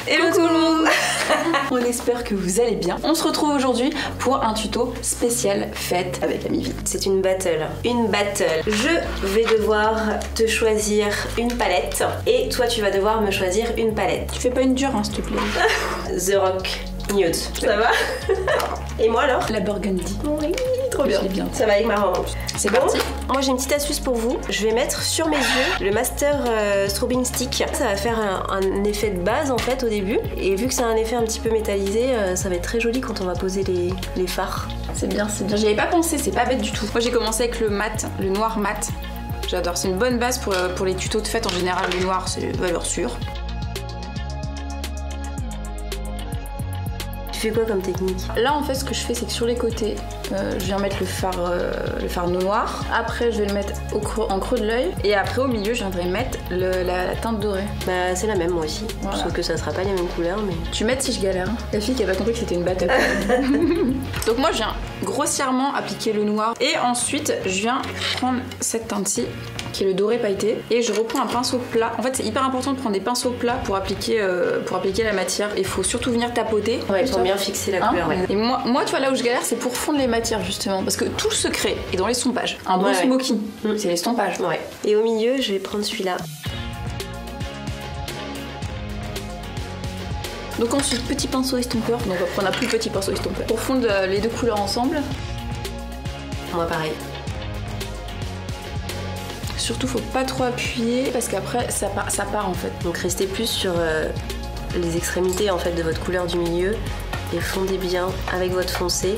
Hello tout le monde. On espère que vous allez bien. On se retrouve aujourd'hui pour un tuto spécial fête avec Amy Vie. C'est une battle. Une battle. Je vais devoir te choisir une palette et toi tu vas devoir me choisir une palette. Tu fais pas une dure, hein, s'il te plaît. The Rock Nude. Ça va? Et moi alors? La Burgundy. Oui, trop bien. Bien. Ça va avec ma robe. C'est parti. Moi j'ai une petite astuce pour vous. Je vais mettre sur mes yeux le Master Strobing Stick. Ça va faire un effet de base en fait au début. Et vu que c'est un effet un petit peu métallisé, ça va être très joli quand on va poser les fards. C'est bien, c'est bien. J'y avais pas pensé, c'est pas bête du tout. Moi j'ai commencé avec le mat, le noir mat. J'adore, c'est une bonne base pour les tutos de fête. En général, le noir c'est valeur sûre. Tu fais quoi comme technique? Là en fait ce que je fais c'est que sur les côtés je viens mettre le fard noir. Après je vais le mettre en creux de l'œil. Et après au milieu je viendrai mettre la teinte dorée. Bah c'est la même moi aussi. Voilà. Sauf que ça sera pas les mêmes couleurs mais... Tu m'aides si je galère. La fille qui a pas compris que c'était une battle. Donc moi je viens grossièrement appliquer le noir. Et ensuite je viens prendre cette teinte-ci qui est le doré pailleté. Et je reprends un pinceau plat. En fait c'est hyper important de prendre des pinceaux plats pour appliquer la matière. Il faut surtout venir tapoter. Ouais, pour bien fixer la couleur. Ouais. Et moi tu vois là où je galère c'est pour fondre les matières justement. Parce que tout le secret est dans l'estompage. Un bon smoky, c'est l'estompage. Ouais. Et au milieu je vais prendre celui-là. Donc ensuite petit pinceau estompeur. Donc on va prendre un plus petit pinceau estompeur. Pour fondre les deux couleurs ensemble. Moi pareil. Surtout faut pas trop appuyer parce qu'après ça part en fait. Donc restez plus sur les extrémités en fait de votre couleur du milieu et fondez bien avec votre foncé.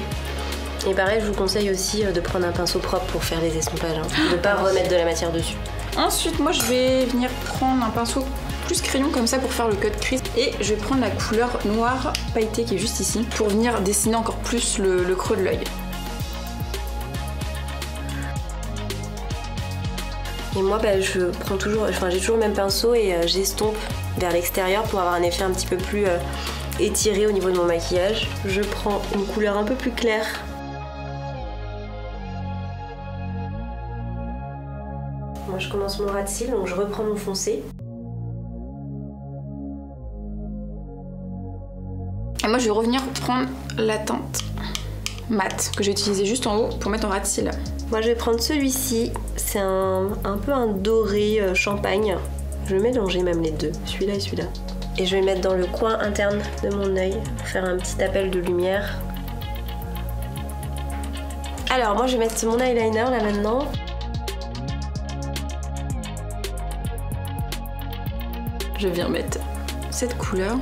Et pareil je vous conseille aussi de prendre un pinceau propre pour faire les estompages, hein. De pas remettre de la matière dessus. Ensuite moi je vais venir prendre un pinceau plus crayon comme ça pour faire le cut crease. Et je vais prendre la couleur noire pailletée qui est juste ici pour venir dessiner encore plus le creux de l'œil. Et moi je prends toujours, j'ai toujours le même pinceau et j'estompe vers l'extérieur pour avoir un effet un petit peu plus étiré au niveau de mon maquillage. Je prends une couleur un peu plus claire. Moi je commence mon ras de cils, donc je reprends mon foncé. Et moi je vais revenir prendre la teinte mat que j'ai utilisée juste en haut pour mettre en ras de cils. Moi je vais prendre celui-ci, c'est un peu un doré champagne. Je vais mélanger même les deux, celui-là et celui-là. Et je vais mettre dans le coin interne de mon œil pour faire un petit appel de lumière. Alors moi je vais mettre mon eyeliner là maintenant. Je viens mettre cette couleur.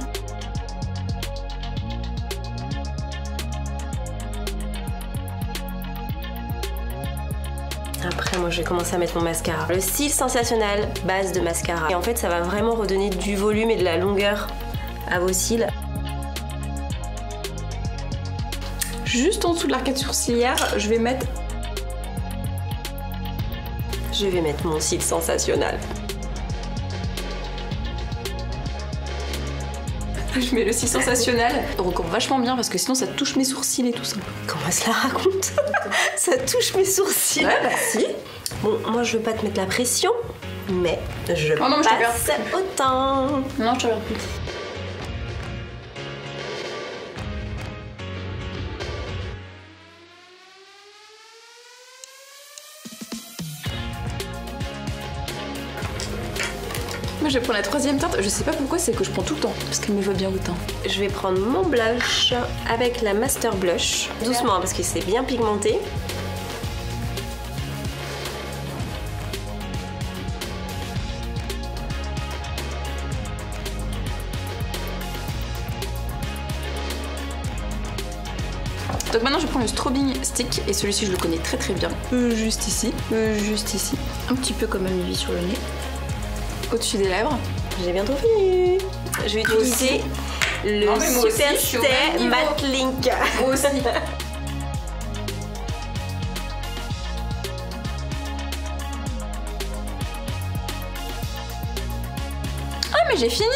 Après moi je vais commencer à mettre mon mascara. Le Cils Sensationnel base de mascara. Et en fait ça va vraiment redonner du volume et de la longueur à vos cils. Juste en dessous de l'arcade sourcilière, je vais mettre mon Cils Sensationnel. Je mets le Cils Sensationnel. On recouvre vachement bien parce que sinon ça touche mes sourcils et tout ça. Comment elle se la raconte? Ça touche mes sourcils. Ouais, bah si. Bon, moi je veux pas te mettre la pression, mais je non, passe au temps. Non, je te regarde plus. Moi je vais prendre la troisième teinte, je sais pas pourquoi, c'est que je prends tout le temps, parce qu'elle me va bien au teint. Je vais prendre mon blush avec la Master Blush. Doucement parce que c'est bien pigmenté. Donc maintenant je prends le Strobing Stick et celui-ci je le connais très très bien. Juste ici, juste ici. Un petit peu comme Amy Vie sur le nez. Au-dessus des lèvres. J'ai bientôt fini. Je vais utiliser le Super Stay Matte Link. Moi aussi. Ah mais j'ai fini.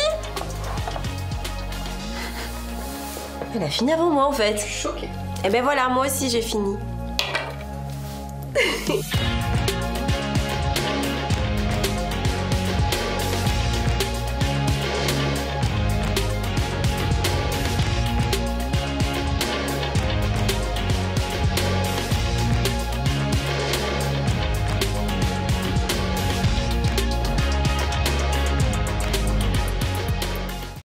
Elle a fini avant moi en fait. Je suis choquée. Et ben voilà, moi aussi j'ai fini.